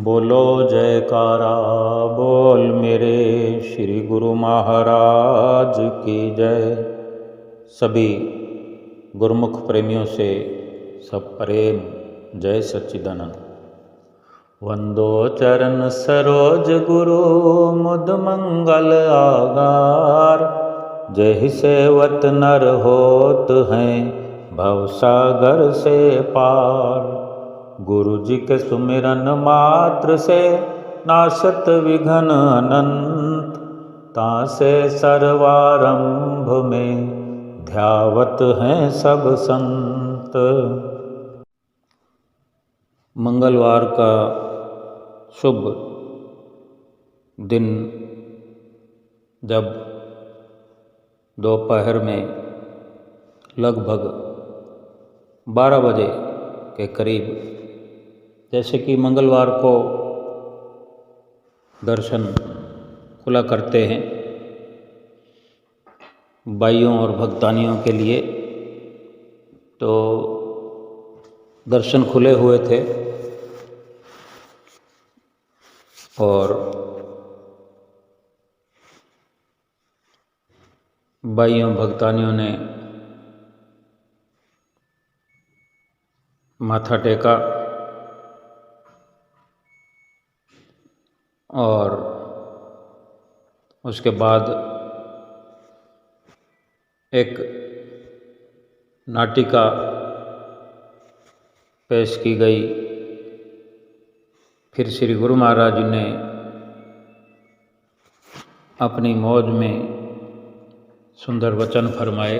बोलो जयकारा बोल मेरे श्री गुरु महाराज की जय। सभी गुरुमुख प्रेमियों से सब प्रेम जय सच्चिदानंद। वंदो चरण सरोज गुरु मुद मंगल आगार। जय सेवत नर होत हैं भव सागर से पार। गुरु जी के सुमिरन मात्र से नाशत विघ्न अनंत। तासे सर्वारंभ में ध्यावत हैं सब संत। मंगलवार का शुभ दिन जब दोपहर में लगभग 12 बजे के करीब, जैसे कि मंगलवार को दर्शन खुला करते हैं भाइयों और भक्तानियों के लिए, तो दर्शन खुले हुए थे और भाइयों भक्तानियों ने माथा टेका और उसके बाद एक नाटिका पेश की गई। फिर श्री गुरु महाराज जी ने अपनी मौज में सुंदर वचन फरमाए।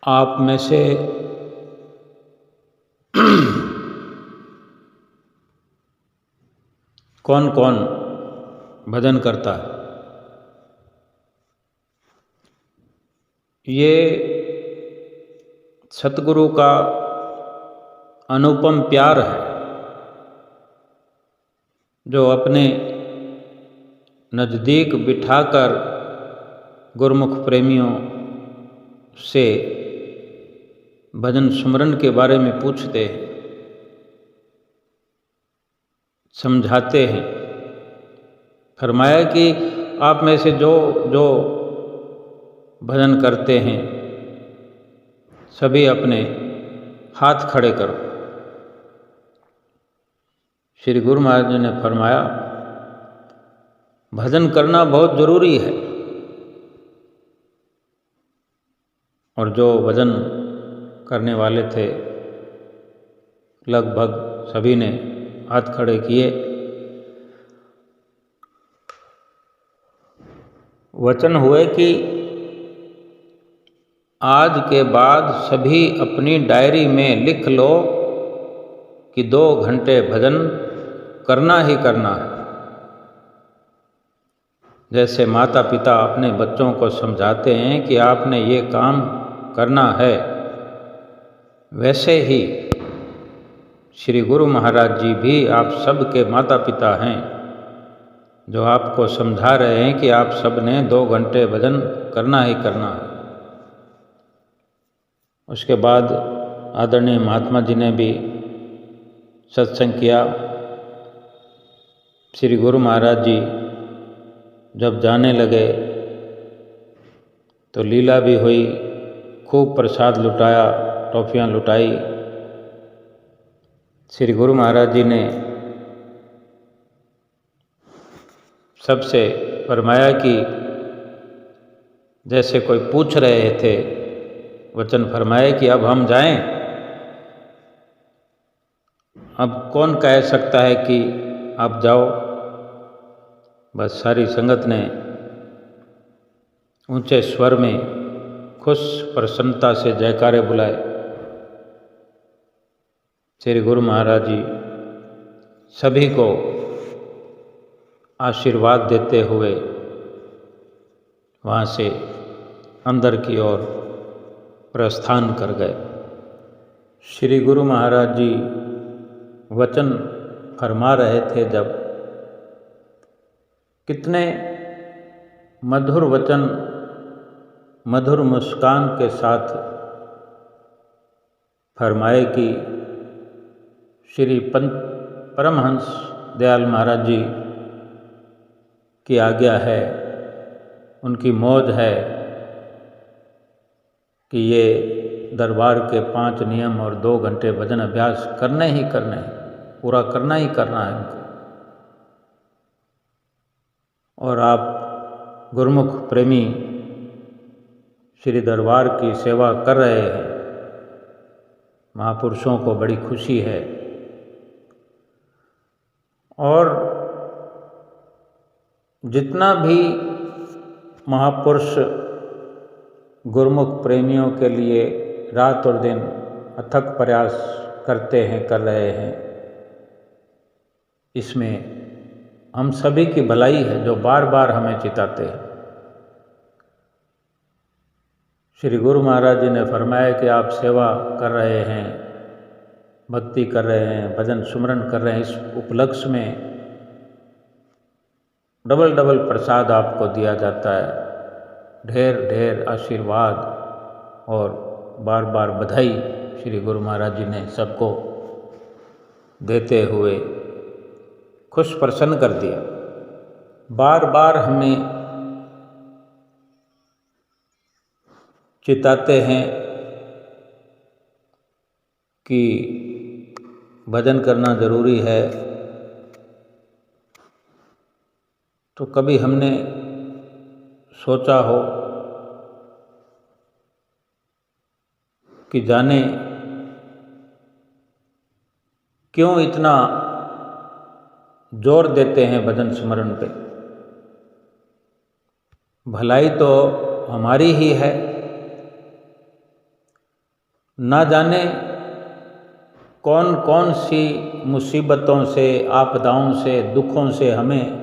आप में से कौन कौन भजन करता है? ये सतगुरु का अनुपम प्यार है, जो अपने नज़दीक बिठाकर गुरुमुख प्रेमियों से भजन सुमरन के बारे में पूछते हैं, समझाते हैं। फरमाया कि आप में से जो जो भजन करते हैं सभी अपने हाथ खड़े करो। श्री गुरु महाराज जी ने फरमाया भजन करना बहुत ज़रूरी है, और जो भजन करने वाले थे लगभग सभी ने हाथ खड़े किए। वचन हुए कि आज के बाद सभी अपनी डायरी में लिख लो कि 2 घंटे भजन करना ही करना है। जैसे माता पिता अपने बच्चों को समझाते हैं कि आपने ये काम करना है, वैसे ही श्री गुरु महाराज जी भी आप सबके माता पिता हैं, जो आपको समझा रहे हैं कि आप सब ने 2 घंटे भजन करना ही करना है। उसके बाद आदरणीय महात्मा जी ने भी सत्संग किया। श्री गुरु महाराज जी जब जाने लगे तो लीला भी हुई, खूब प्रसाद लुटाया, टॉफियाँ लुटाई। श्री गुरु महाराज जी ने सबसे फरमाया कि जैसे कोई पूछ रहे थे, वचन फरमाए कि अब हम जाएं। अब कौन कह सकता है कि आप जाओ? बस सारी संगत ने ऊंचे स्वर में खुश प्रसन्नता से जयकारे बुलाए। श्री गुरु महाराज जी सभी को आशीर्वाद देते हुए वहाँ से अंदर की ओर प्रस्थान कर गए। श्री गुरु महाराज जी वचन फरमा रहे थे, जब कितने मधुर वचन मधुर मुस्कान के साथ फरमाए कि श्री परमहंस दयाल महाराज जी की आज्ञा है, उनकी मौज है कि ये दरबार के 5 नियम और 2 घंटे भजन अभ्यास करने ही करने हैं, पूरा करना ही करना है इनको। और आप गुरुमुख प्रेमी श्री दरबार की सेवा कर रहे हैं, महापुरुषों को बड़ी खुशी है। और जितना भी महापुरुष गुरुमुख प्रेमियों के लिए रात और दिन अथक प्रयास करते हैं, कर रहे हैं, इसमें हम सभी की भलाई है जो बार बार हमें चिताते हैं। श्री गुरु महाराज जी ने फरमाया कि आप सेवा कर रहे हैं, भक्ति कर रहे हैं, भजन सुमरन कर रहे हैं, इस उपलक्ष्य में डबल डबल प्रसाद आपको दिया जाता है, ढेर ढेर आशीर्वाद और बार बार बधाई श्री गुरु महाराज जी ने सबको देते हुए खुश प्रसन्न कर दिया। बार बार हमें चिताते हैं कि भजन करना जरूरी है, तो कभी हमने सोचा हो कि जाने क्यों इतना जोर देते हैं भजन स्मरण पे। भलाई तो हमारी ही है, ना जाने कौन कौन सी मुसीबतों से, आपदाओं से, दुखों से हमें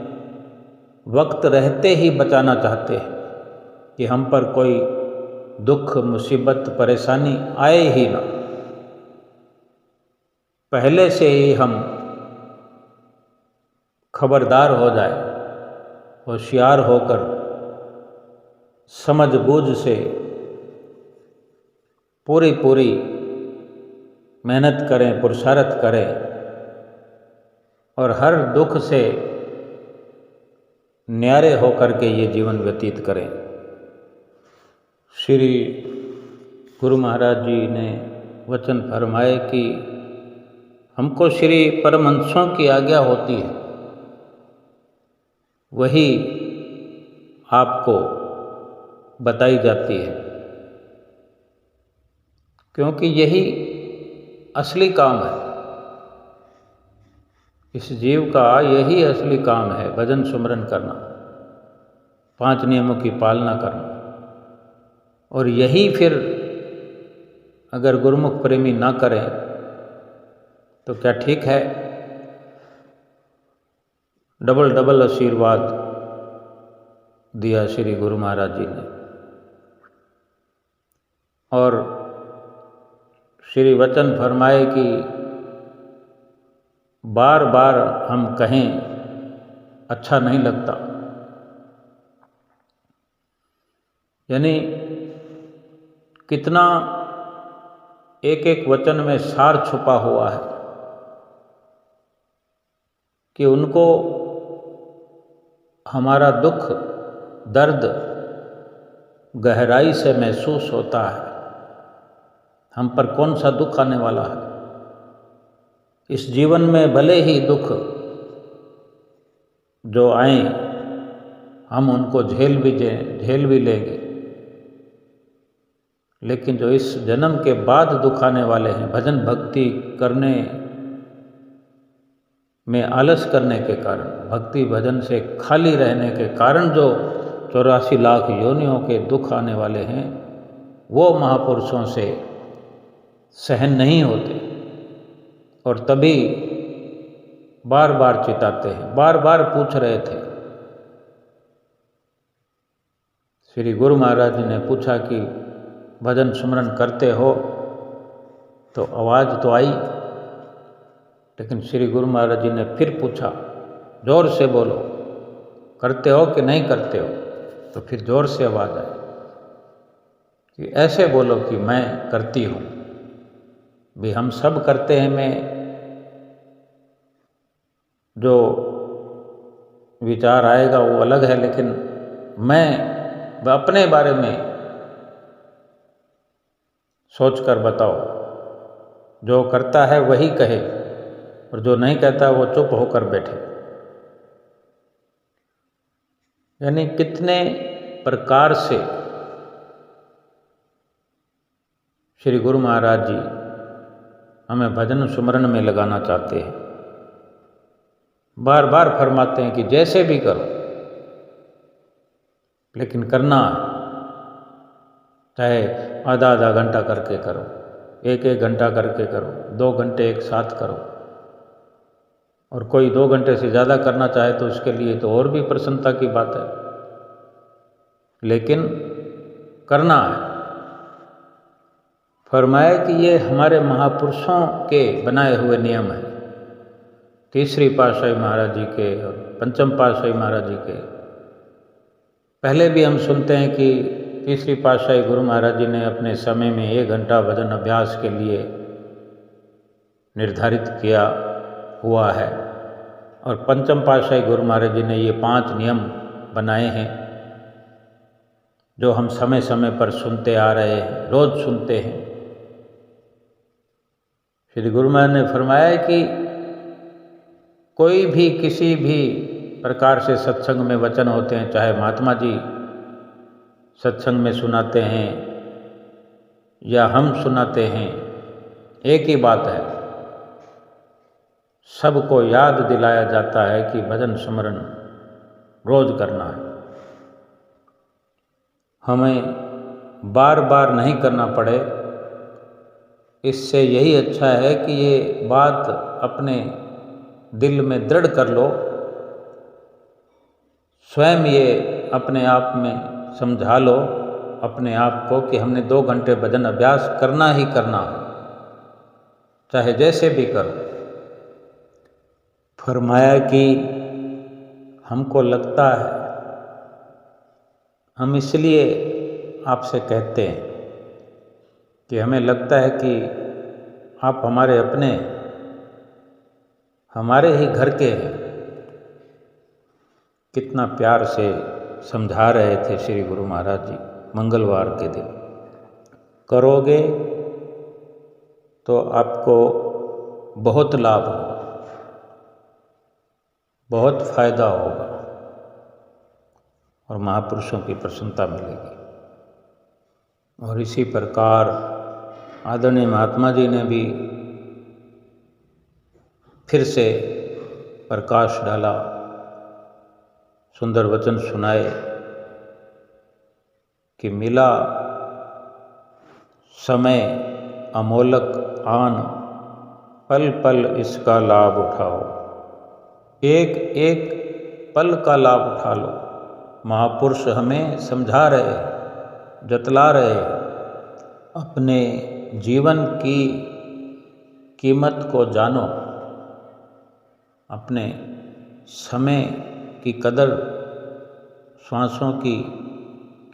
वक्त रहते ही बचाना चाहते हैं कि हम पर कोई दुख, मुसीबत, परेशानी आए ही ना। पहले से ही हम खबरदार हो जाए, होशियार होकर समझ बूझ से पूरी पूरी मेहनत करें, पुरुषार्थ करें और हर दुख से न्यारे होकर के ये जीवन व्यतीत करें। श्री गुरु महाराज जी ने वचन फरमाए कि हमको श्री परमहंसों की आज्ञा होती है, वही आपको बताई जाती है, क्योंकि यही असली काम है। इस जीव का यही असली काम है, भजन सुमरन करना, 5 नियमों की पालना करना। और यही फिर अगर गुरुमुख प्रेमी ना करें तो क्या ठीक है? डबल डबल आशीर्वाद दिया श्री गुरु महाराज जी ने। और श्री वचन फरमाए कि बार बार हम कहें अच्छा नहीं लगता, यानी कितना एक एक वचन में सार छुपा हुआ है कि उनको हमारा दुख, दर्द गहराई से महसूस होता है। हम पर कौन सा दुख आने वाला है? इस जीवन में भले ही दुख जो आए हम उनको झेल भी लेंगे, लेकिन जो इस जन्म के बाद दुख आने वाले हैं, भजन भक्ति करने में आलस करने के कारण, भक्ति भजन से खाली रहने के कारण जो 84 लाख योनियों के दुख आने वाले हैं, वो महापुरुषों से सहन नहीं होते और तभी बार बार चिताते हैं। बार बार पूछ रहे थे, श्री गुरु महाराज जी ने पूछा कि भजन सुमरन करते हो? तो आवाज़ तो आई, लेकिन श्री गुरु महाराज जी ने फिर पूछा, जोर से बोलो, करते हो कि नहीं करते हो? तो फिर जोर से आवाज़ आई कि ऐसे बोलो कि मैं करती हूँ। भी हम सब करते हैं, मैं जो विचार आएगा वो अलग है, लेकिन मैं अपने बारे में सोच कर बताओ। जो करता है वही कहे और जो नहीं कहता वो चुप होकर बैठे। यानी कितने प्रकार से श्री गुरु महाराज जी हमें भजन सुमरन में लगाना चाहते हैं। बार बार फरमाते हैं कि जैसे भी करो, लेकिन करना है। चाहे आधा आधा घंटा करके करो, एक एक घंटा करके करो, 2 घंटे एक साथ करो, और कोई 2 घंटे से ज़्यादा करना चाहे तो उसके लिए तो और भी प्रसन्नता की बात है, लेकिन करना है। फरमाया कि ये हमारे महापुरुषों के बनाए हुए नियम हैं, तीसरी पातशाही महाराज जी के और पंचम पातशाही महाराज जी के। पहले भी हम सुनते हैं कि तीसरी पातशाही गुरु महाराज जी ने अपने समय में 1 घंटा भजन अभ्यास के लिए निर्धारित किया हुआ है, और पंचम पातशाही गुरु महाराज जी ने ये 5 नियम बनाए हैं जो हम समय समय पर सुनते आ रहे हैं, रोज सुनते हैं। श्री गुरु महाराज ने फरमाया कि कोई भी किसी भी प्रकार से सत्संग में वचन होते हैं, चाहे महात्मा जी सत्संग में सुनाते हैं या हम सुनाते हैं, एक ही बात है, सबको याद दिलाया जाता है कि भजन सुमरन रोज करना है। हमें बार बार नहीं करना पड़े, इससे यही अच्छा है कि ये बात अपने दिल में दृढ़ कर लो, स्वयं ये अपने आप में समझा लो अपने आप को कि हमने 2 घंटे भजन अभ्यास करना ही करना है, चाहे जैसे भी करो। फरमाया कि हमको लगता है, हम इसलिए आपसे कहते हैं कि हमें लगता है कि आप हमारे अपने, हमारे ही घर के हैं। कितना प्यार से समझा रहे थे श्री गुरु महाराज जी मंगलवार के दिन। करोगे तो आपको बहुत लाभ होगा, बहुत फायदा होगा और महापुरुषों की प्रसन्नता मिलेगी। और इसी प्रकार आदरणीय महात्मा जी ने भी फिर से प्रकाश डाला, सुंदर वचन सुनाए कि मिला समय अमोलक आन, पल पल इसका लाभ उठाओ। एक एक पल का लाभ उठा लो। महापुरुष हमें समझा रहे, जतला रहे, अपने जीवन की कीमत को जानो, अपने समय की कदर, श्वासों की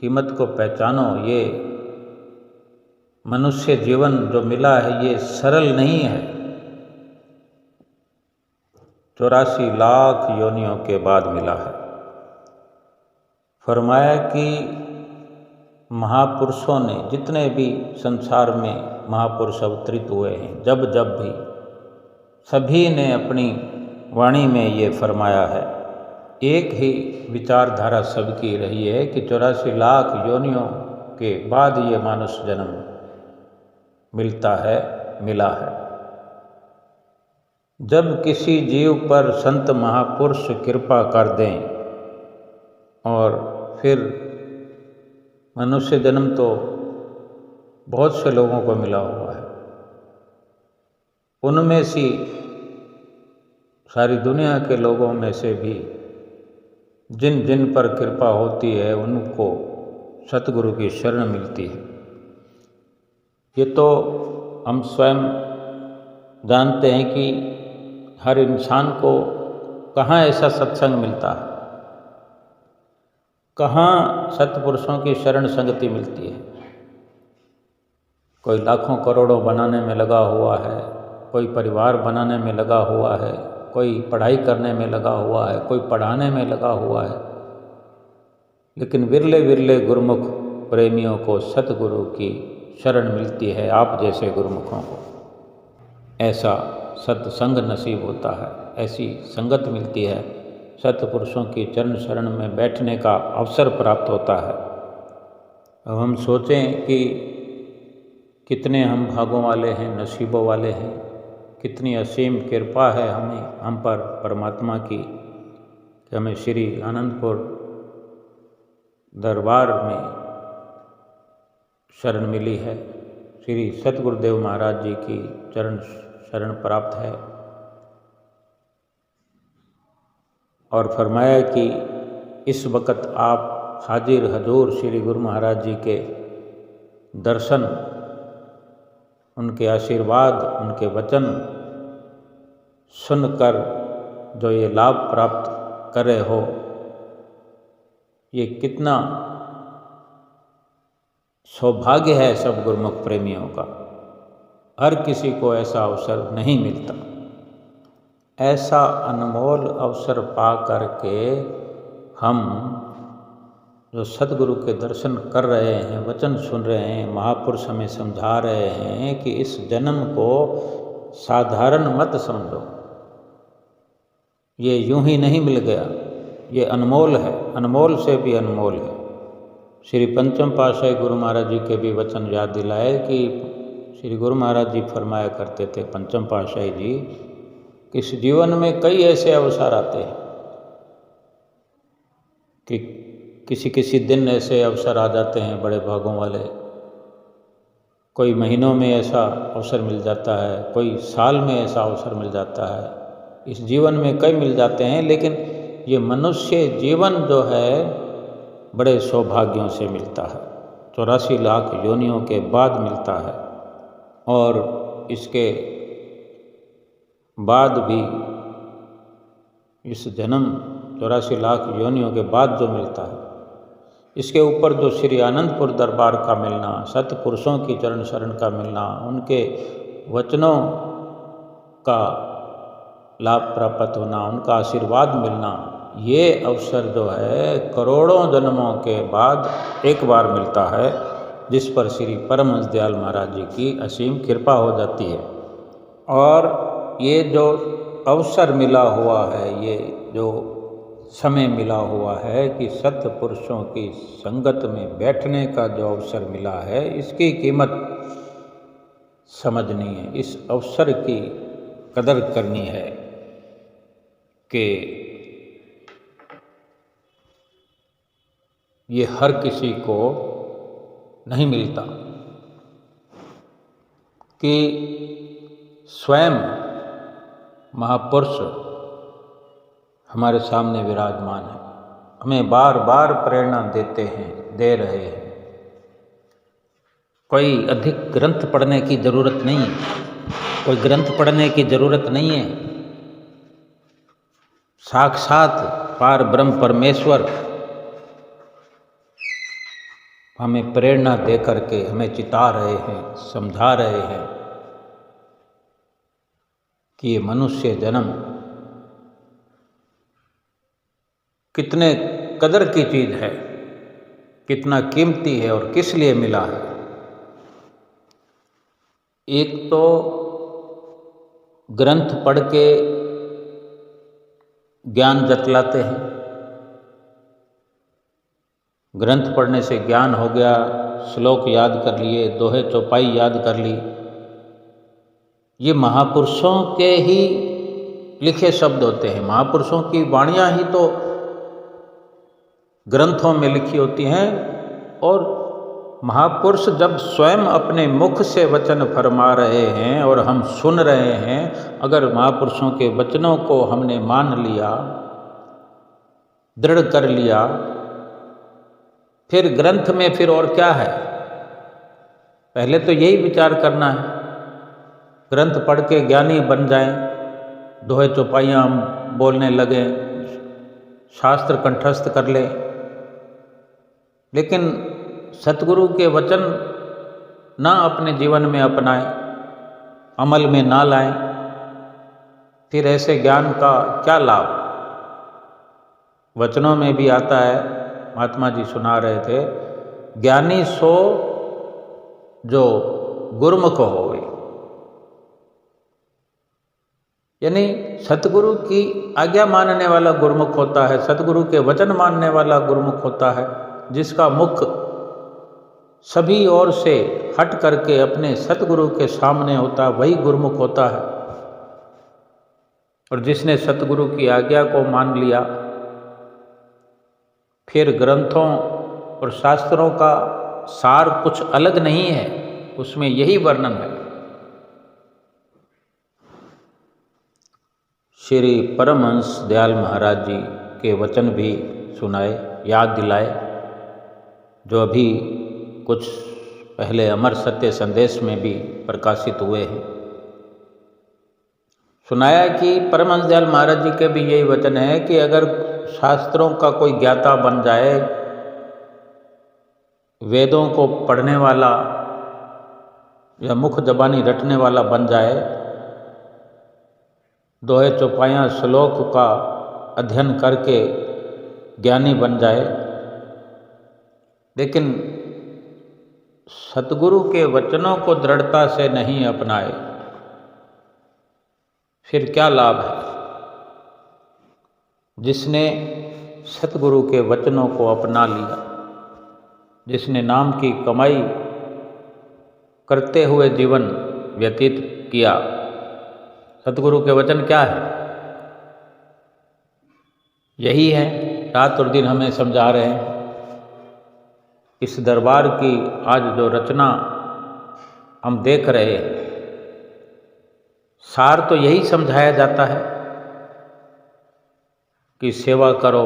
कीमत को पहचानो। ये मनुष्य जीवन जो मिला है ये सरल नहीं है। 84 लाख योनियों के बाद मिला है। फरमाया कि महापुरुषों ने, जितने भी संसार में महापुरुष अवतरित हुए हैं, जब जब भी, सभी ने अपनी वाणी में ये फरमाया है, एक ही विचारधारा सबकी रही है कि 84 लाख योनियों के बाद ये मानुष जन्म मिलता है, मिला है। जब किसी जीव पर संत महापुरुष कृपा कर दें और फिर मनुष्य जन्म तो बहुत से लोगों को मिला हुआ है, उनमें से सारी दुनिया के लोगों में से भी जिन जिन पर कृपा होती है उनको सतगुरु की शरण मिलती है। ये तो हम स्वयं जानते हैं कि हर इंसान को कहाँ ऐसा सत्संग मिलता है, कहाँ सत्पुरुषों की शरण संगति मिलती है। कोई लाखों करोड़ों बनाने में लगा हुआ है, कोई परिवार बनाने में लगा हुआ है, कोई पढ़ाई करने में लगा हुआ है, कोई पढ़ाने में लगा हुआ है, लेकिन विरले विरले गुरुमुख प्रेमियों को सतगुरु की शरण मिलती है, आप जैसे गुरुमुखों को ऐसा सत्संग नसीब होता है, ऐसी संगत मिलती है, सत्पुरुषों की चरण शरण में बैठने का अवसर प्राप्त होता है। अब हम सोचें कि कितने हम भागों वाले हैं, नसीबों वाले हैं, कितनी असीम कृपा है हम पर परमात्मा की कि हमें श्री आनंदपुर दरबार में शरण मिली है, श्री सतगुरुदेव महाराज जी की चरण शरण प्राप्त है। और फरमाया कि इस वक़्त आप हाजिर हजूर श्री गुरु महाराज जी के दर्शन, उनके आशीर्वाद, उनके वचन सुनकर जो ये लाभ प्राप्त कर रहे हो, ये कितना सौभाग्य है सब गुरुमुख प्रेमियों का। हर किसी को ऐसा अवसर नहीं मिलता। ऐसा अनमोल अवसर पा करके हम जो सतगुरु के दर्शन कर रहे हैं, वचन सुन रहे हैं, महापुरुष हमें समझा रहे हैं कि इस जन्म को साधारण मत समझो, ये यूं ही नहीं मिल गया, ये अनमोल है, अनमोल से भी अनमोल है। श्री पंचम पातशाही गुरु महाराज जी के भी वचन याद दिलाए कि श्री गुरु महाराज जी फरमाया करते थे, पंचम पातशाही जी, कि इस जीवन में कई ऐसे अवसर आते हैं कि किसी दिन ऐसे अवसर आ जाते हैं बड़े भागों वाले, कोई महीनों में ऐसा अवसर मिल जाता है, कोई साल में ऐसा अवसर मिल जाता है, इस जीवन में कई मिल जाते हैं, लेकिन ये मनुष्य जीवन जो है बड़े सौभाग्यों से मिलता है, 84 लाख योनियों के बाद मिलता है। और इसके बाद भी इस जन्म 84 लाख योनियों के बाद जो मिलता है, इसके ऊपर जो श्री आनंदपुर दरबार का मिलना, सतपुरुषों की चरण शरण का मिलना, उनके वचनों का लाभ प्राप्त होना, उनका आशीर्वाद मिलना, ये अवसर जो है करोड़ों जन्मों के बाद एक बार मिलता है, जिस पर श्री परमहंस दयाल महाराज जी की असीम कृपा हो जाती है। और ये जो अवसर मिला हुआ है, ये जो समय मिला हुआ है कि सत्पुरुषों की संगत में बैठने का जो अवसर मिला है, इसकी कीमत समझनी है, इस अवसर की कदर करनी है कि ये हर किसी को नहीं मिलता कि स्वयं महापुरुष हमारे सामने विराजमान है, हमें बार बार प्रेरणा देते हैं, दे रहे हैं। कोई अधिक ग्रंथ पढ़ने की ज़रूरत नहीं है, कोई ग्रंथ पढ़ने की ज़रूरत नहीं है। साक्षात पार ब्रह्म परमेश्वर हमें प्रेरणा दे करके हमें चिता रहे हैं, समझा रहे हैं कि ये मनुष्य जन्म कितने कदर की चीज़ है, कितना कीमती है और किस लिए मिला है। एक तो ग्रंथ पढ़ के ज्ञान जतलाते हैं, ग्रंथ पढ़ने से ज्ञान हो गया, श्लोक याद कर लिए, दोहे चौपाई याद कर ली, ये महापुरुषों के ही लिखे शब्द होते हैं। महापुरुषों की वाणियाँ ही तो ग्रंथों में लिखी होती हैं, और महापुरुष जब स्वयं अपने मुख से वचन फरमा रहे हैं और हम सुन रहे हैं, अगर महापुरुषों के वचनों को हमने मान लिया, दृढ़ कर लिया, फिर ग्रंथ में फिर और क्या है। पहले तो यही विचार करना है, ग्रंथ पढ़ के ज्ञानी बन जाएं, दोहे चौपाइयाँ हम बोलने लगें, शास्त्र कंठस्थ कर लें, लेकिन सतगुरु के वचन ना अपने जीवन में अपनाएं, अमल में ना लाएं, फिर ऐसे ज्ञान का क्या लाभ? वचनों में भी आता है, महात्मा जी सुना रहे थे, ज्ञानी सो जो गुरुमुख होवे। यानी सतगुरु की आज्ञा मानने वाला गुरुमुख होता है, सतगुरु के वचन मानने वाला गुरुमुख होता है, जिसका मुख सभी ओर से हट करके अपने सतगुरु के सामने होता है, वही गुरुमुख होता है। और जिसने सतगुरु की आज्ञा को मान लिया, फिर ग्रंथों और शास्त्रों का सार कुछ अलग नहीं है, उसमें यही वर्णन है। श्री परमहंस दयाल महाराज जी के वचन भी सुनाए, याद दिलाए, जो अभी कुछ पहले अमर सत्य संदेश में भी प्रकाशित हुए हैं। सुनाया कि परमहंस दयाल महाराज जी के भी यही वचन है कि अगर शास्त्रों का कोई ज्ञाता बन जाए, वेदों को पढ़ने वाला या मुख जबानी रटने वाला बन जाए, दोहे चौपाइयाँ श्लोक का अध्ययन करके ज्ञानी बन जाए, लेकिन सतगुरु के वचनों को दृढ़ता से नहीं अपनाए, फिर क्या लाभ है? जिसने सतगुरु के वचनों को अपना लिया, जिसने नाम की कमाई करते हुए जीवन व्यतीत किया, सतगुरु के वचन क्या है? यही है, रात और दिन हमें समझा रहे हैं। इस दरबार की आज जो रचना हम देख रहे हैं, सार तो यही समझाया जाता है कि सेवा करो,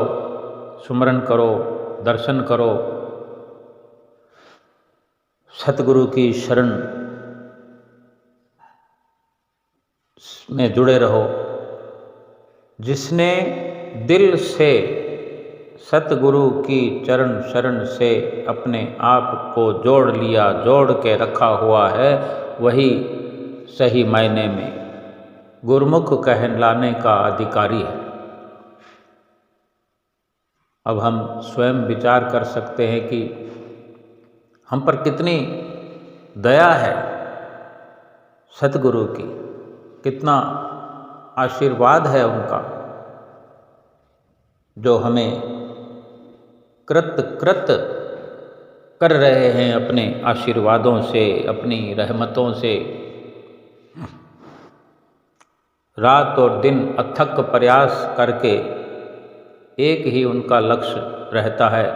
सुमरन करो, दर्शन करो, सतगुरु की शरण में जुड़े रहो। जिसने दिल से सतगुरु की चरण शरण से अपने आप को जोड़ लिया, जोड़ के रखा हुआ है, वही सही मायने में गुरुमुख कहलाने का अधिकारी है। अब हम स्वयं विचार कर सकते हैं कि हम पर कितनी दया है सतगुरु की, कितना आशीर्वाद है उनका, जो हमें कृत कर रहे हैं अपने आशीर्वादों से, अपनी रहमतों से। रात और दिन अथक प्रयास करके एक ही उनका लक्ष्य रहता है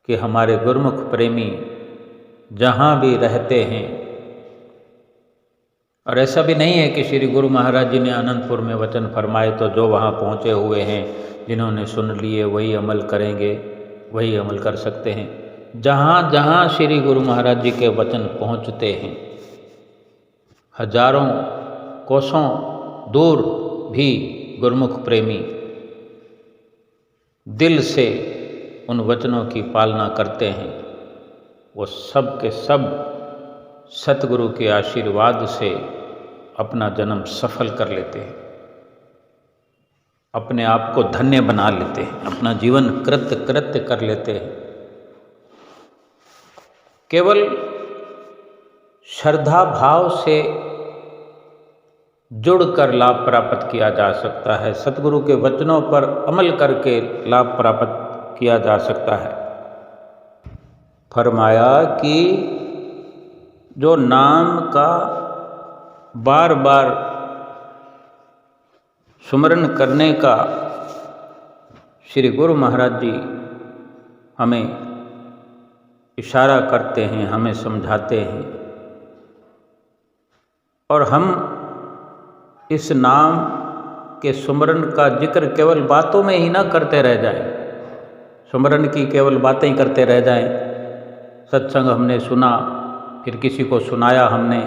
कि हमारे गुरुमुख प्रेमी जहाँ भी रहते हैं, और ऐसा भी नहीं है कि श्री गुरु महाराज जी ने अनंतपुर में वचन फरमाए तो जो वहाँ पहुँचे हुए हैं, जिन्होंने सुन लिए वही अमल करेंगे, वही अमल कर सकते हैं। जहाँ जहाँ श्री गुरु महाराज जी के वचन पहुँचते हैं, हजारों कोसों दूर भी गुरुमुख प्रेमी दिल से उन वचनों की पालना करते हैं। वो सब के सब सतगुरु के आशीर्वाद से अपना जन्म सफल कर लेते हैं, अपने आप को धन्य बना लेते हैं, अपना जीवन कृत्य कर लेते हैं। केवल श्रद्धा भाव से जुड़कर लाभ प्राप्त किया जा सकता है, सतगुरु के वचनों पर अमल करके लाभ प्राप्त किया जा सकता है। फरमाया कि जो नाम का बार बार सुमरन करने का श्री गुरु महाराज जी हमें इशारा करते हैं, हमें समझाते हैं, और हम इस नाम के सुमरन का जिक्र केवल बातों में ही ना करते रह जाएं, सुमरन की केवल बातें ही करते रह जाएं। सत्संग हमने सुना, फिर किसी को सुनाया हमने,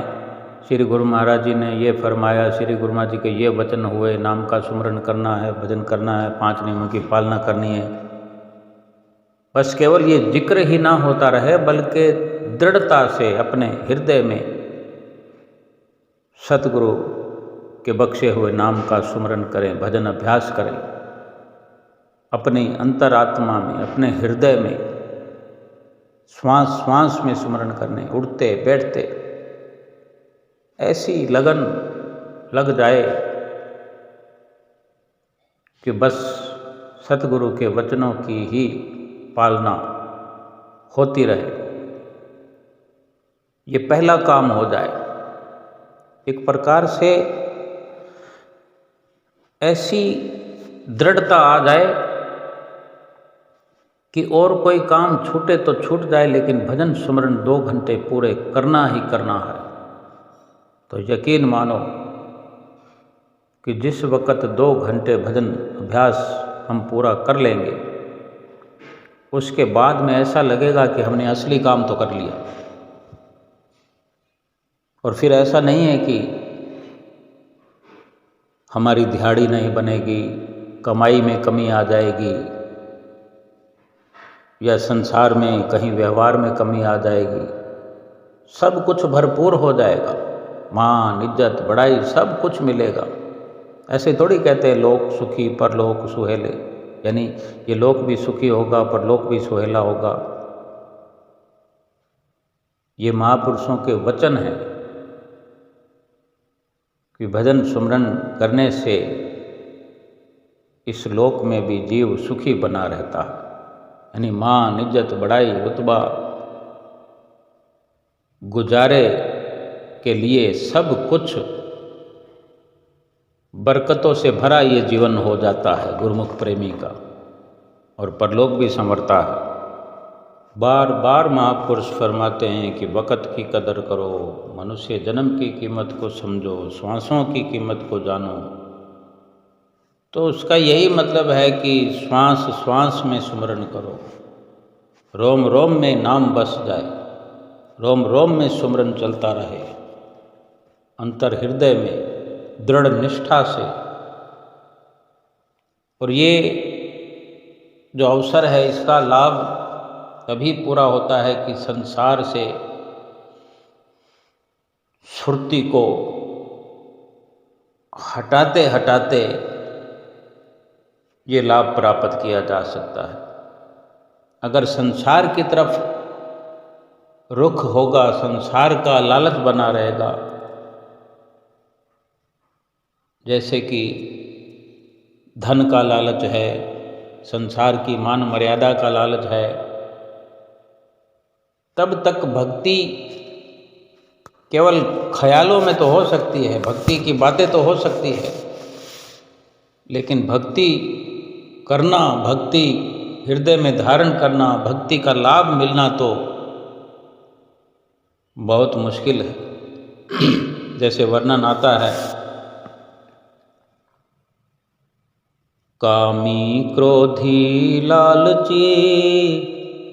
श्री गुरु महाराज जी ने ये फरमाया, श्री गुरु महाराज जी के ये वचन हुए, नाम का सुमरन करना है, भजन करना है, 5 नियमों की पालना करनी है। बस केवल ये जिक्र ही ना होता रहे, बल्कि दृढ़ता से अपने हृदय में सतगुरु के बख्शे हुए नाम का सुमरन करें, भजन अभ्यास करें, अपनी अंतरात्मा में, अपने हृदय में श्वास श्वास में सुमरन करने, उठते बैठते ऐसी लगन लग जाए कि बस सतगुरु के वचनों की ही पालना होती रहे। ये पहला काम हो जाए। एक प्रकार से ऐसी दृढ़ता आ जाए कि और कोई काम छूटे तो छूट जाए, लेकिन भजन सुमरन 2 घंटे पूरे करना ही करना है। तो यकीन मानो कि जिस वक़्त 2 घंटे भजन अभ्यास हम पूरा कर लेंगे, उसके बाद में ऐसा लगेगा कि हमने असली काम तो कर लिया। और फिर ऐसा नहीं है कि हमारी दिहाड़ी नहीं बनेगी, कमाई में कमी आ जाएगी, या संसार में कहीं व्यवहार में कमी आ जाएगी। सब कुछ भरपूर हो जाएगा, मान इज्जत बड़ाई सब कुछ मिलेगा। ऐसे थोड़ी कहते हैं लोक सुखी परलोक सुहेले, यानी ये लोक भी सुखी होगा, परलोक भी सुहेला होगा। ये महापुरुषों के वचन हैं कि भजन सुमरन करने से इस लोक में भी जीव सुखी बना रहता है। यानी मान इज्जत बड़ाई रुतबा गुजारे के लिए सब कुछ बरकतों से भरा ये जीवन हो जाता है गुरुमुख प्रेमी का, और परलोक भी संवरता है। बार बार महापुरुष फरमाते हैं कि वक़्त की कदर करो, मनुष्य जन्म की कीमत को समझो, श्वासों की कीमत को जानो। तो उसका यही मतलब है कि श्वास श्वास में सुमरन करो, रोम रोम में नाम बस जाए, रोम रोम में सुमरन चलता रहे, अंतर हृदय में दृढ़ निष्ठा से। और ये जो अवसर है, इसका लाभ तभी पूरा होता है कि संसार से सुरती को हटाते हटाते ये लाभ प्राप्त किया जा सकता है। अगर संसार की तरफ रुख होगा, संसार का लालच बना रहेगा, जैसे कि धन का लालच है, संसार की मान मर्यादा का लालच है, तब तक भक्ति केवल ख्यालों में तो हो सकती है, भक्ति की बातें तो हो सकती है, लेकिन भक्ति करना, भक्ति हृदय में धारण करना, भक्ति का लाभ मिलना तो बहुत मुश्किल है। जैसे वर्णन आता है, कामी क्रोधी लालची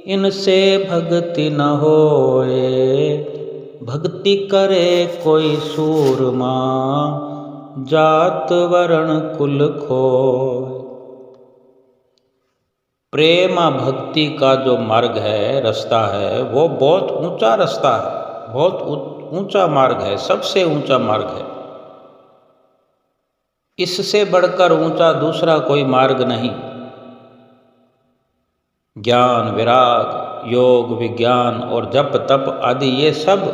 इनसे भक्ति न होए, भक्ति करे कोई सूरमा जात वर्ण कुल खोए। प्रेम भक्ति का जो मार्ग है, रास्ता है, वो बहुत ऊंचा रास्ता है, बहुत ऊंचा मार्ग है, सबसे ऊंचा मार्ग है। इससे बढ़कर ऊंचा दूसरा कोई मार्ग नहीं। ज्ञान विराग योग विज्ञान और जप तप आदि ये सब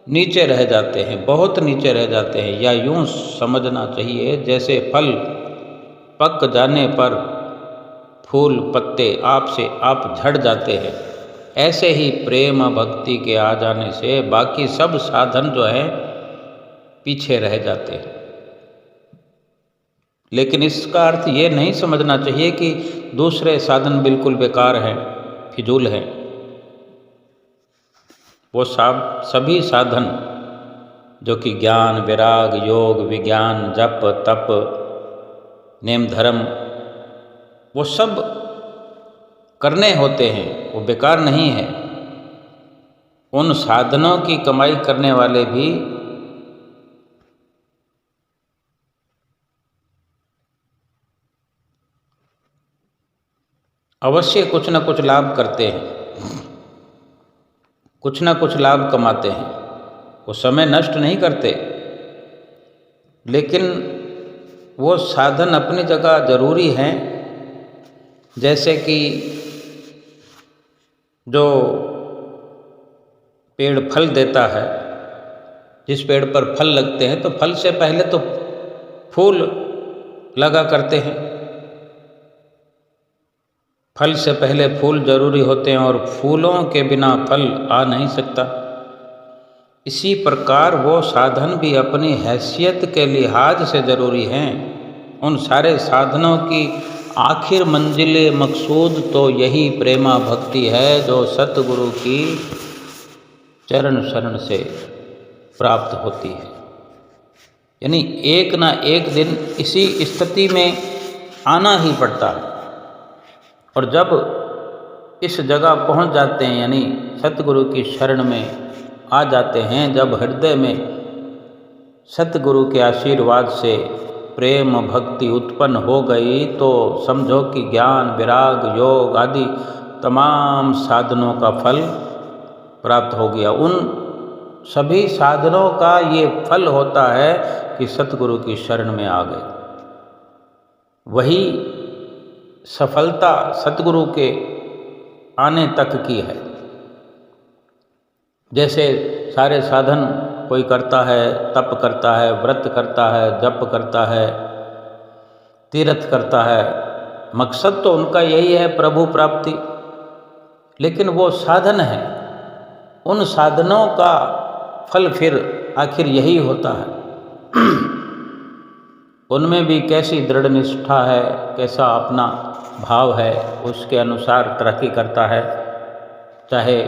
नीचे रह जाते हैं, बहुत नीचे रह जाते हैं। या यूं समझना चाहिए जैसे फल पक जाने पर फूल पत्ते आप से आप झड़ जाते हैं, ऐसे ही प्रेम भक्ति के आ जाने से बाकी सब साधन जो हैं पीछे रह जाते हैं। लेकिन इसका अर्थ ये नहीं समझना चाहिए कि दूसरे साधन बिल्कुल बेकार हैं, फिजूल हैं। वो सब सभी साधन जो कि ज्ञान विराग योग विज्ञान जप तप नेम धर्म, वो सब करने होते हैं, वो बेकार नहीं है। उन साधनों की कमाई करने वाले भी अवश्य कुछ न कुछ लाभ करते हैं, कुछ न कुछ लाभ कमाते हैं। वो समय नष्ट नहीं करते, लेकिन वो साधन अपनी जगह जरूरी हैं। जैसे कि जो पेड़ फल देता है, जिस पेड़ पर फल लगते हैं तो फल से पहले तो फूल लगा करते हैं, फल से पहले फूल जरूरी होते हैं और फूलों के बिना फल आ नहीं सकता। इसी प्रकार वो साधन भी अपनी हैसियत के लिहाज से जरूरी हैं। उन सारे साधनों की आखिर मंजिल मकसूद तो यही प्रेमा भक्ति है जो सतगुरु की चरण शरण से प्राप्त होती है। यानी एक ना एक दिन इसी स्थिति में आना ही पड़ता है। और जब इस जगह पहुंच जाते हैं, यानी सतगुरु की शरण में आ जाते हैं, जब हृदय में सतगुरु के आशीर्वाद से प्रेम भक्ति उत्पन्न हो गई तो समझो कि ज्ञान विराग योग आदि तमाम साधनों का फल प्राप्त हो गया। उन सभी साधनों का ये फल होता है कि सतगुरु की शरण में आ गए। वही सफलता सतगुरु के आने तक की है। जैसे सारे साधन कोई करता है, तप करता है, व्रत करता है, जप करता है, तीर्थ करता है, मकसद तो उनका यही है प्रभु प्राप्ति, लेकिन वो साधन है। उन साधनों का फल फिर आखिर यही होता है। उनमें भी कैसी दृढ़ निष्ठा है, कैसा अपना भाव है, उसके अनुसार तरक्की करता है। चाहे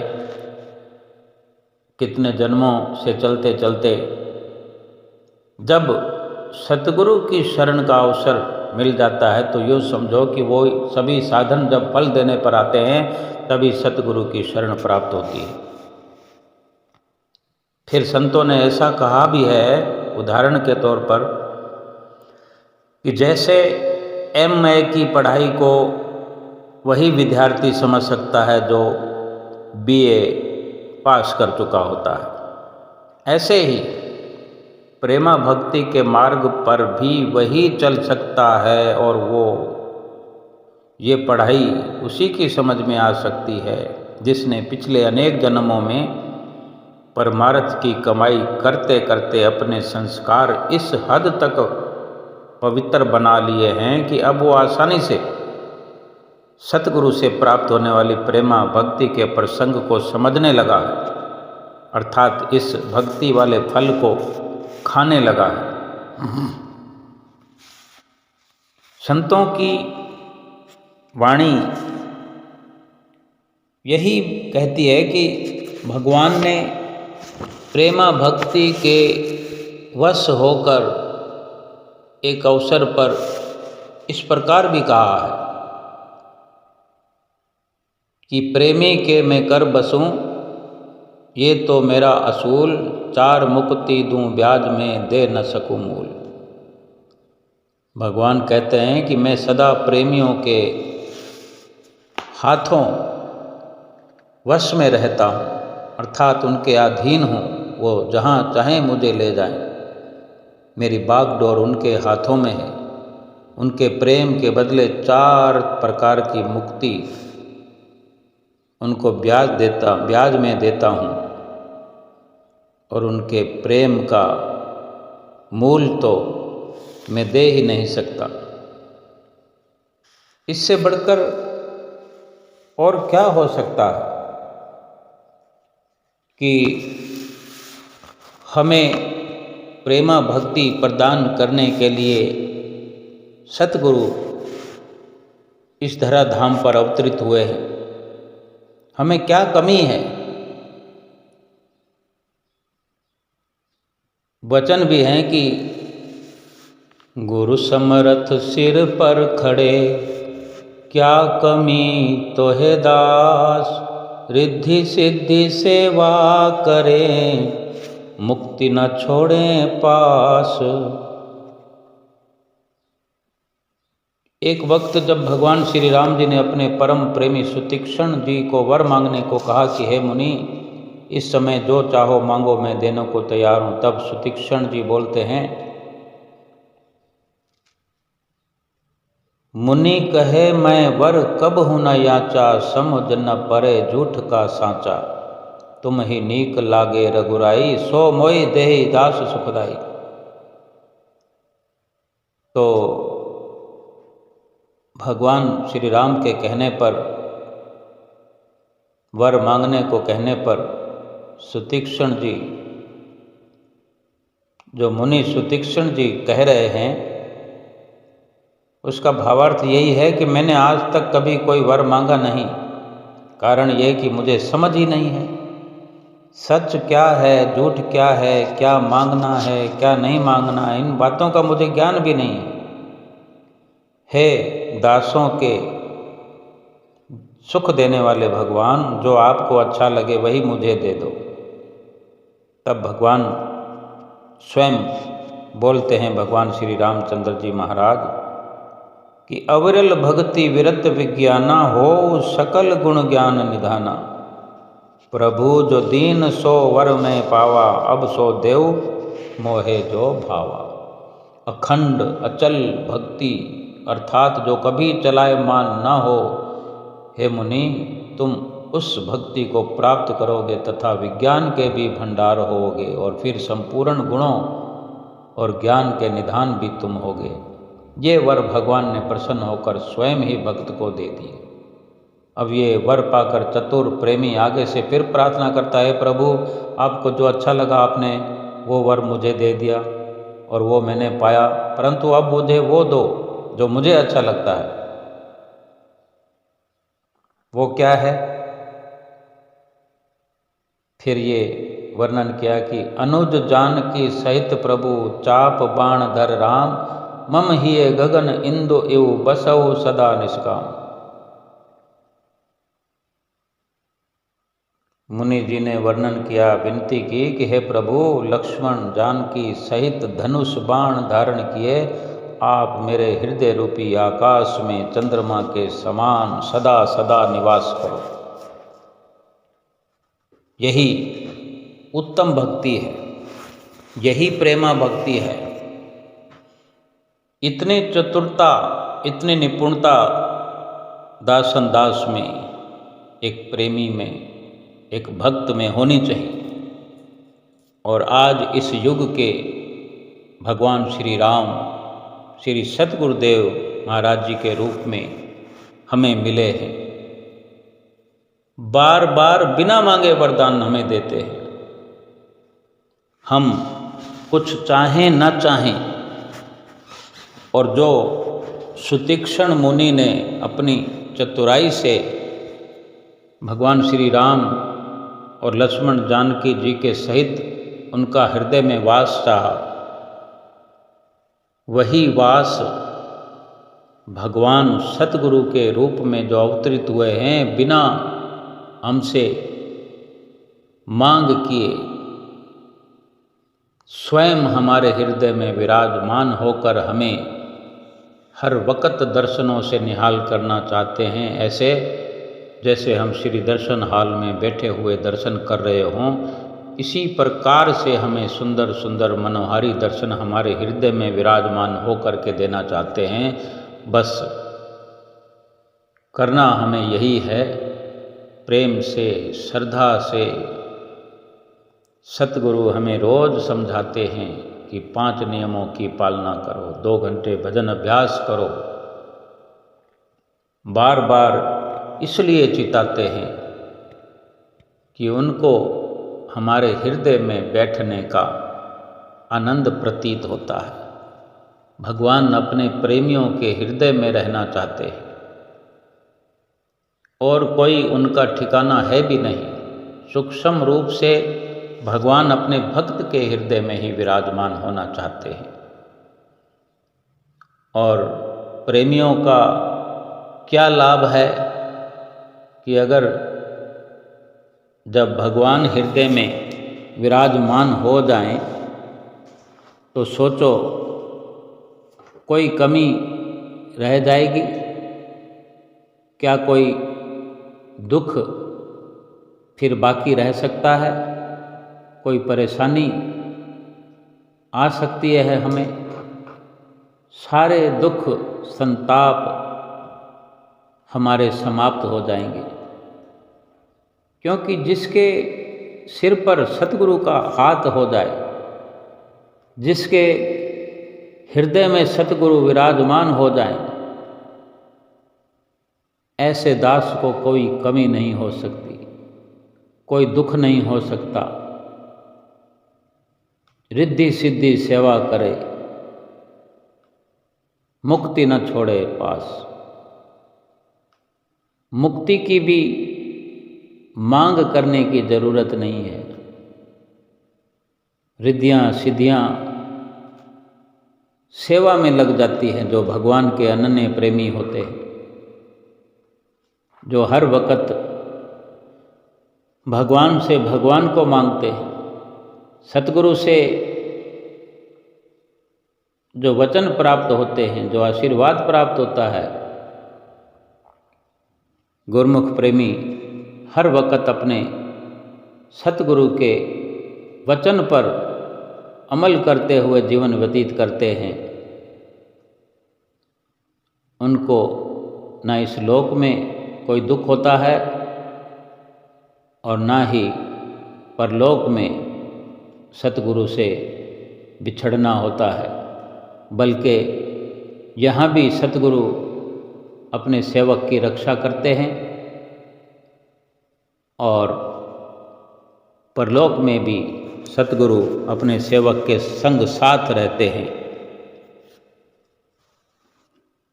कितने जन्मों से चलते चलते जब सतगुरु की शरण का अवसर मिल जाता है तो यूँ समझो कि वो सभी साधन जब फल देने पर आते हैं तभी सतगुरु की शरण प्राप्त होती है। फिर संतों ने ऐसा कहा भी है, उदाहरण के तौर पर, कि जैसे एमए की पढ़ाई को वही विद्यार्थी समझ सकता है जो बीए पास कर चुका होता है, ऐसे ही प्रेमा भक्ति के मार्ग पर भी वही चल सकता है और वो ये पढ़ाई उसी की समझ में आ सकती है जिसने पिछले अनेक जन्मों में परमार्थ की कमाई करते करते अपने संस्कार इस हद तक पवित्र बना लिए हैं कि अब वो आसानी से सतगुरु से प्राप्त होने वाली प्रेमा भक्ति के प्रसंग को समझने लगा है, अर्थात इस भक्ति वाले फल को खाने लगा है। संतों की वाणी यही कहती है कि भगवान ने प्रेमा भक्ति के वश होकर एक अवसर पर इस प्रकार भी कहा है कि प्रेमी के मैं कर बसूं ये तो मेरा असूल, चार मुक्ति दूं ब्याज में दे न सकूं मूल। भगवान कहते हैं कि मैं सदा प्रेमियों के हाथों वश में रहता हूँ, अर्थात उनके अधीन हूँ। वो जहाँ चाहें मुझे ले जाएं, मेरी बागडोर उनके हाथों में है। उनके प्रेम के बदले 4 प्रकार की मुक्ति उनको ब्याज में देता हूँ और उनके प्रेम का मूल तो मैं दे ही नहीं सकता। इससे बढ़कर और क्या हो सकता है कि हमें प्रेमा भक्ति प्रदान करने के लिए सतगुरु इस धराधाम पर अवतरित हुए हैं। हमें क्या कमी है? वचन भी हैं कि गुरु समरथ सिर पर खड़े, क्या कमी तो है दास, रिद्धि सिद्धि सेवा करें, मुक्ति न छोड़ें पास। एक वक्त जब भगवान श्री राम जी ने अपने परम प्रेमी सुतीक्ष्ण जी को वर मांगने को कहा कि हे मुनि, इस समय जो चाहो मांगो, मैं देने को तैयार हूँ, तब सुतीक्ष्ण जी बोलते हैं मुनि कहे मैं वर कब हूँ न याचा, समझ न परे झूठ का सांचा। तुम ही नीक लागे रघुराई, सो मोहि देहि दास सुखदाई। तो भगवान श्री राम के कहने पर, वर मांगने को कहने पर सुतीक्ष्ण जी, जो मुनि सुतीक्ष्ण जी कह रहे हैं, उसका भावार्थ यही है कि मैंने आज तक कभी कोई वर मांगा नहीं। कारण ये कि मुझे समझ ही नहीं है सच क्या है, झूठ क्या है, क्या मांगना है, क्या नहीं मांगना है, इन बातों का मुझे ज्ञान भी नहीं है। हे दासों के सुख देने वाले भगवान, जो आपको अच्छा लगे वही मुझे दे दो। तब भगवान स्वयं बोलते हैं, भगवान श्री रामचंद्र जी महाराज, कि अविरल भक्ति विरत विज्ञाना, हो सकल गुण ज्ञान निधाना। प्रभु जो दीन सो वर में पावा, अब सो देव मोहे जो भावा। अखंड अचल भक्ति अर्थात जो कभी चलायमान न हो, हे मुनि तुम उस भक्ति को प्राप्त करोगे तथा विज्ञान के भी भंडार होगे, और फिर संपूर्ण गुणों और ज्ञान के निधान भी तुम होगे। ये वर भगवान ने प्रसन्न होकर स्वयं ही भक्त को दे दिए। अब ये वर पाकर चतुर प्रेमी आगे से फिर प्रार्थना करता है, प्रभु आपको जो अच्छा लगा आपने वो वर मुझे दे दिया और वो मैंने पाया, परंतु अब मुझे वो दो जो मुझे अच्छा लगता है। वो क्या है? फिर ये वर्णन किया कि अनुज जानकी सहित प्रभु, चाप बाण धर राम, मम हिये गगन इंदु इव, बसऊ सदा निष्काम। मुनि जी ने वर्णन किया, विनती की कि हे प्रभु, लक्ष्मण जानकी सहित धनुष बाण धारण किए आप मेरे हृदय रूपी आकाश में चंद्रमा के समान सदा सदा निवास करो। यही उत्तम भक्ति है, यही प्रेमा भक्ति है। इतनी चतुरता, इतनी निपुणता दासन दास में, एक प्रेमी में, एक भक्त में होनी चाहिए। और आज इस युग के भगवान श्री राम, श्री सतगुरुदेव महाराज जी के रूप में हमें मिले हैं। बार बार बिना मांगे वरदान हमें देते हैं। हम कुछ चाहें न चाहें, और जो सुतीक्ष्ण मुनि ने अपनी चतुराई से भगवान श्री राम और लक्ष्मण जानकी जी के सहित उनका हृदय में वास चाहा, वही वास भगवान सतगुरु के रूप में जो अवतरित हुए हैं, बिना हमसे मांग किए स्वयं हमारे हृदय में विराजमान होकर हमें हर वक्त दर्शनों से निहाल करना चाहते हैं। ऐसे जैसे हम श्री दर्शन हाल में बैठे हुए दर्शन कर रहे हों, इसी प्रकार से हमें सुंदर सुंदर मनोहारी दर्शन हमारे हृदय में विराजमान होकर के देना चाहते हैं। बस करना हमें यही है, प्रेम से, श्रद्धा से। सतगुरु हमें रोज समझाते हैं कि 5 नियमों की पालना करो, 2 घंटे भजन अभ्यास करो। बार बार इसलिए चिताते हैं कि उनको हमारे हृदय में बैठने का आनंद प्रतीत होता है। भगवान अपने प्रेमियों के हृदय में रहना चाहते हैं, और कोई उनका ठिकाना है भी नहीं। सूक्ष्म रूप से भगवान अपने भक्त के हृदय में ही विराजमान होना चाहते हैं। और प्रेमियों का क्या लाभ है कि अगर जब भगवान हृदय में विराजमान हो जाएं, तो सोचो कोई कमी रह जाएगी क्या? कोई दुख फिर बाकी रह सकता है? कोई परेशानी आ सकती है हमें? सारे दुख, संताप, हमारे समाप्त हो जाएंगे। क्योंकि जिसके सिर पर सतगुरु का हाथ हो जाए, जिसके हृदय में सतगुरु विराजमान हो जाए, ऐसे दास को कोई कमी नहीं हो सकती, कोई दुख नहीं हो सकता। रिद्धि सिद्धि सेवा करे, मुक्ति न छोड़े पास। मुक्ति की भी मांग करने की जरूरत नहीं है। रिद्धियाँ सिद्धियाँ सेवा में लग जाती हैं जो भगवान के अनन्य प्रेमी होते हैं, जो हर वक्त भगवान से भगवान को मांगते हैं। सतगुरु से जो वचन प्राप्त होते हैं, जो आशीर्वाद प्राप्त होता है, गुरुमुख प्रेमी हर वक्त अपने सतगुरु के वचन पर अमल करते हुए जीवन व्यतीत करते हैं। उनको न इस लोक में कोई दुख होता है और ना ही परलोक में सतगुरु से बिछड़ना होता है, बल्कि यहाँ भी सतगुरु अपने सेवक की रक्षा करते हैं और परलोक में भी सतगुरु अपने सेवक के संग साथ रहते हैं।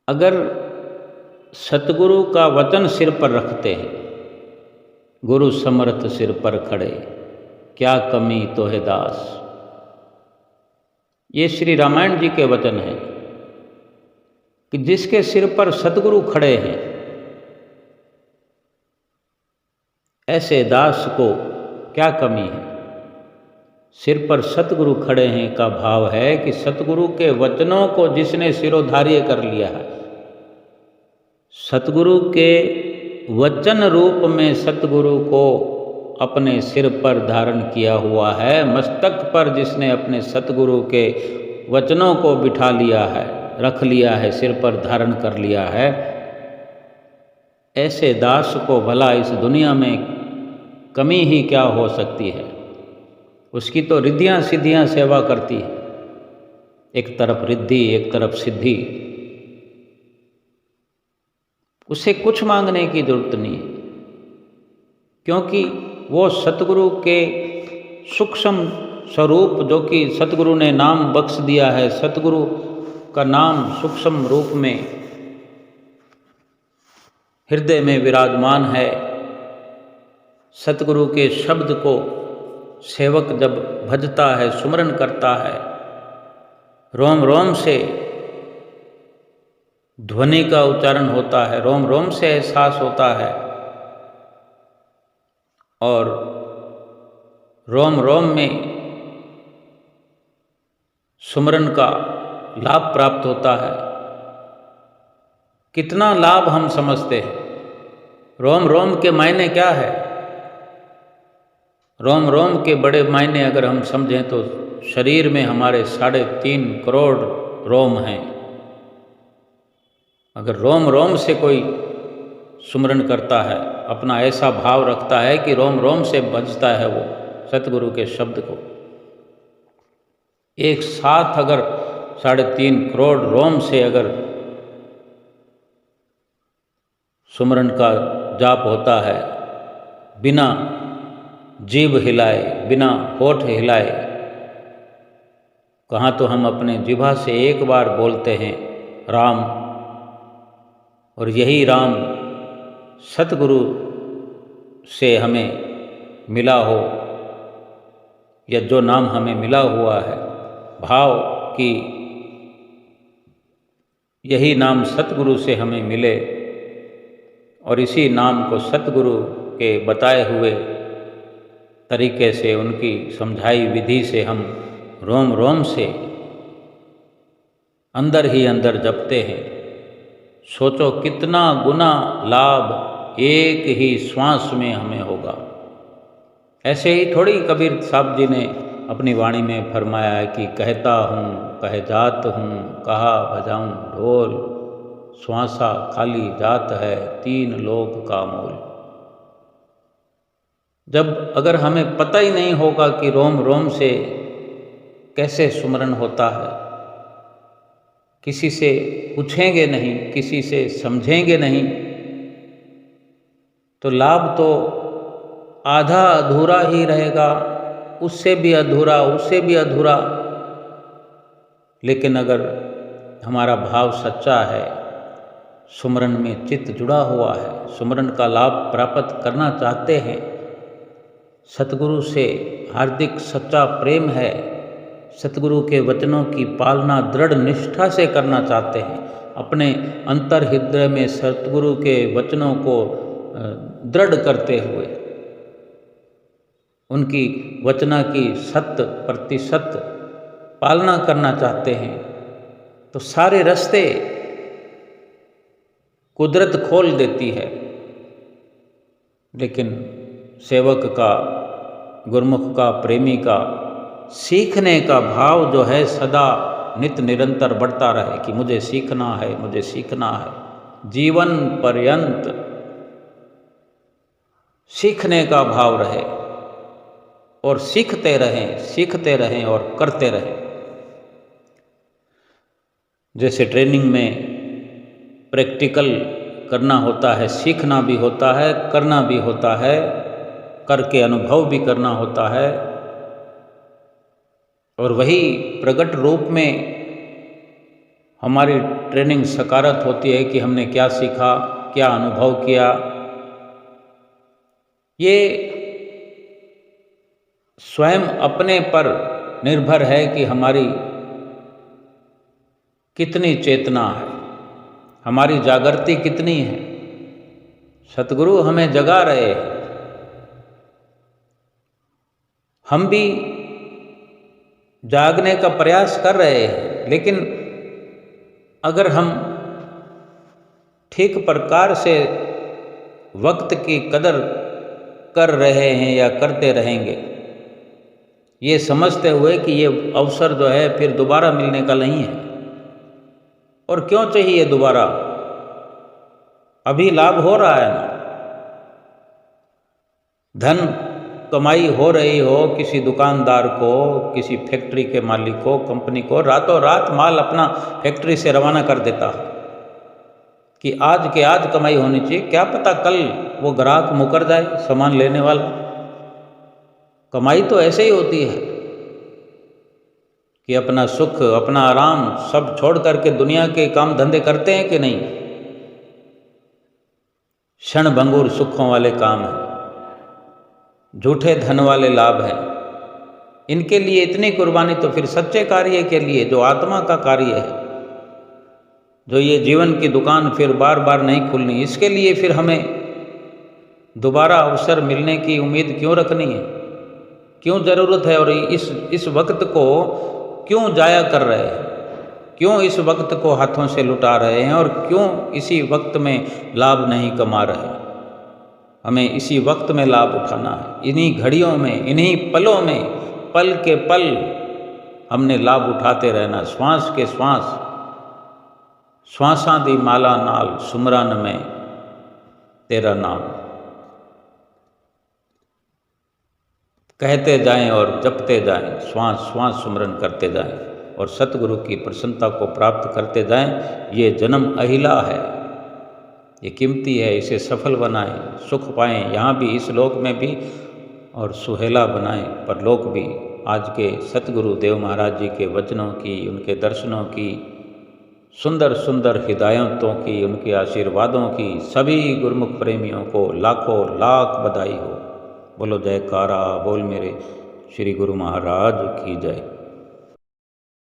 अगर सतगुरु का वचन सिर पर रखते हैं, गुरु समर्थ सिर पर खड़े, क्या कमी तो है दास। ये श्री रामायण जी के वचन हैं कि जिसके सिर पर सतगुरु खड़े हैं, ऐसे दास को क्या कमी है। सिर पर सतगुरु खड़े हैं का भाव है कि सतगुरु के वचनों को जिसने सिरोधार्य कर लिया है, सतगुरु के वचन रूप में सतगुरु को अपने सिर पर धारण किया हुआ है, मस्तक पर जिसने अपने सतगुरु के वचनों को बिठा लिया है, रख लिया है, सिर पर धारण कर लिया है, ऐसे दास को भला इस दुनिया में कमी ही क्या हो सकती है। उसकी तो रिद्धियाँ सिद्धियाँ सेवा करती है, एक तरफ रिद्धि एक तरफ सिद्धि। उसे कुछ मांगने की जरूरत नहीं है, क्योंकि वो सतगुरु के सूक्ष्म स्वरूप, जो कि सतगुरु ने नाम बख्श दिया है, सतगुरु का नाम सूक्ष्म रूप में हृदय में विराजमान है। सतगुरु के शब्द को सेवक जब भजता है, सुमरन करता है, रोम रोम से ध्वनि का उच्चारण होता है, रोम रोम से एहसास होता है और रोम रोम में सुमरन का लाभ प्राप्त होता है। कितना लाभ हम समझते हैं। रोम रोम के मायने क्या है? रोम रोम के बड़े मायने अगर हम समझें तो शरीर में हमारे 3.5 करोड़ रोम हैं। अगर रोम रोम से कोई सुमरन करता है, अपना ऐसा भाव रखता है कि रोम रोम से बजता है वो सतगुरु के शब्द को, एक साथ अगर 3.5 करोड़ रोम से अगर सुमरन का जाप होता है, बिना जीभ हिलाए, बिना होठ हिलाए, कहाँ तो हम अपने जिह्वा से एक बार बोलते हैं राम, और यही राम सतगुरु से हमें मिला हो, या जो नाम हमें मिला हुआ है, भाव कि यही नाम सतगुरु से हमें मिले और इसी नाम को सतगुरु के बताए हुए तरीके से, उनकी समझाई विधि से हम रोम रोम से अंदर ही अंदर जपते हैं। सोचो कितना गुना लाभ एक ही श्वास में हमें होगा। ऐसे ही थोड़ी कबीर साहब जी ने अपनी वाणी में फरमाया है कि कहता हूँ कह जात हूँ, कहा बजाऊँ ढोल, श्वासा खाली जात है, 3 लोक का मूल। जब अगर हमें पता ही नहीं होगा कि रोम रोम से कैसे सुमरन होता है, किसी से पूछेंगे नहीं, किसी से समझेंगे नहीं, तो लाभ तो आधा अधूरा ही रहेगा, उससे भी अधूरा, उससे भी अधूरा। लेकिन अगर हमारा भाव सच्चा है, सुमरन में चित्त जुड़ा हुआ है, सुमरन का लाभ प्राप्त करना चाहते हैं, सतगुरु से हार्दिक सच्चा प्रेम है, सतगुरु के वचनों की पालना दृढ़ निष्ठा से करना चाहते हैं, अपने अंतर हृदय में सतगुरु के वचनों को दृढ़ करते हुए उनकी वचना की 100% पालना करना चाहते हैं, तो सारे रास्ते कुदरत खोल देती है। लेकिन सेवक का, गुरमुख का, प्रेमी का सीखने का भाव जो है सदा नित निरंतर बढ़ता रहे कि मुझे सीखना है, मुझे सीखना है। जीवन पर्यंत सीखने का भाव रहे और सीखते रहें और करते रहें। जैसे ट्रेनिंग में प्रैक्टिकल करना होता है, सीखना भी होता है, करना भी होता है, करके अनुभव भी करना होता है, और वही प्रकट रूप में हमारी ट्रेनिंग सकारात्मक होती है कि हमने क्या सीखा, क्या अनुभव किया। ये स्वयं अपने पर निर्भर है कि हमारी कितनी चेतना है, हमारी जागृति कितनी है। सतगुरु हमें जगा रहे हैं, हम भी जागने का प्रयास कर रहे हैं, लेकिन अगर हम ठीक प्रकार से वक्त की कदर कर रहे हैं या करते रहेंगे, ये समझते हुए कि ये अवसर जो है फिर दोबारा मिलने का नहीं है, और क्यों चाहिए दोबारा, अभी लाभ हो रहा है ना। धन कमाई हो रही हो किसी दुकानदार को, किसी फैक्ट्री के मालिक को, कंपनी को, रातों रात माल अपना फैक्ट्री से रवाना कर देता है कि आज के आज कमाई होनी चाहिए, क्या पता कल वो ग्राहक मुकर जाए सामान लेने वाला। कमाई तो ऐसे ही होती है कि अपना सुख, अपना आराम सब छोड़ करके दुनिया के काम धंधे करते हैं कि नहीं। क्षण भंगुर सुखों वाले काम हैं, झूठे धन वाले लाभ हैं, इनके लिए इतनी कुर्बानी तो फिर सच्चे कार्य के लिए जो आत्मा का कार्य है, जो ये जीवन की दुकान फिर बार बार नहीं खुलनी, इसके लिए फिर हमें दोबारा अवसर मिलने की उम्मीद क्यों रखनी है, क्यों ज़रूरत है, और इस वक्त को क्यों जाया कर रहे हैं, क्यों इस वक्त को हाथों से लुटा रहे हैं, और क्यों इसी वक्त में लाभ नहीं कमा रहे। हमें इसी वक्त में लाभ उठाना है, इन्हीं घड़ियों में, इन्हीं पलों में, पल के पल हमने लाभ उठाते रहना। श्वास के श्वास, श्वासां दी माला नाल, सुमरन में तेरा नाम कहते जाएं और जपते जाएं, श्वास श्वास सुमरन करते जाएं और सतगुरु की प्रसन्नता को प्राप्त करते जाएं। ये जन्म अहिला है, ये कीमती है, इसे सफल बनाएं, सुख पाएं यहाँ भी, इस लोक में भी, और सुहेला बनाएं परलोक भी। आज के सतगुरु देव महाराज जी के वचनों की, उनके दर्शनों की, सुंदर सुंदर हिदायतों की, उनके आशीर्वादों की सभी गुरमुख प्रेमियों को लाखों लाख बधाई हो। बोलो जयकारा, बोल मेरे श्री गुरु महाराज की जय।